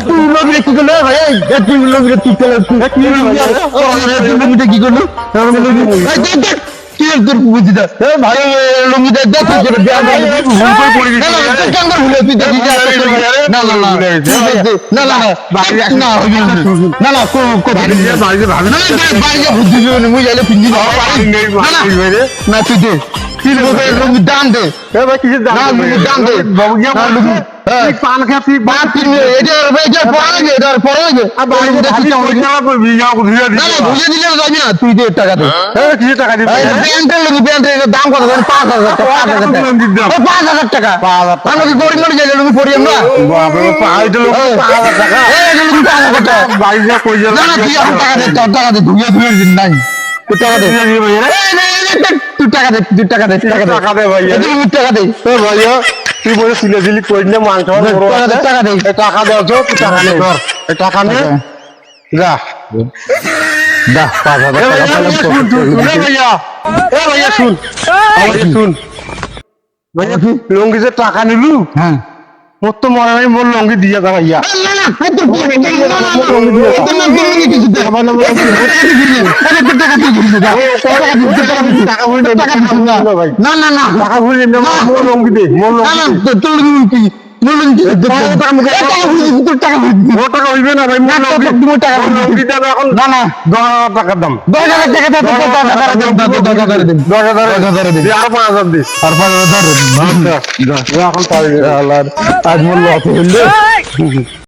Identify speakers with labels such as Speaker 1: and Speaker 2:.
Speaker 1: তুই লবিরে কি করলো ভাই? তুই লবিরে কি করলো? কি করলো? তোর বুঝি দা ভাই লুঙ্গি দে দেখ না না না না না না না না তুই দে লুঙ্গি দাম দে দাম দে পান খাচ্ছি বুঝে দিলে যাবি না তুই দে টাকা দে দাম কত 5,000 টাকা আমরা কি গরিব মানুষ গেলে লুঙ্গি পড়ি আমরা টাকা দে ধুয়ে ধুয়ে দিন নাই টাকা দে তুই টাকা দে তুই টাকা দে টাকা দে ভাই টাকা দে ভাইয়া তুই বলে সিলে দিলি কইলে মাংস টাকা দে টাকা দাও তো টাকা নে টাকা নে যা দা 5,000 টাকা ভাইয়া ভাইয়া শুন শুন ভাইয়া লঙ্গি যে টাকা নিলু হ্যাঁ মোর তো মনে নাই মোর লঙ্গি দিয়া দা ভাইয়া না না না টাকা ভুলে মোর লঙ্গি দে মোর লঙ্গি তোর লঙ্গি টাকা হইবে না ভাই এখন না না 10,000 টাকার দাম 10,000 টাকা আর 5,000 দিস আর 5,000 এখন আজ মূল্য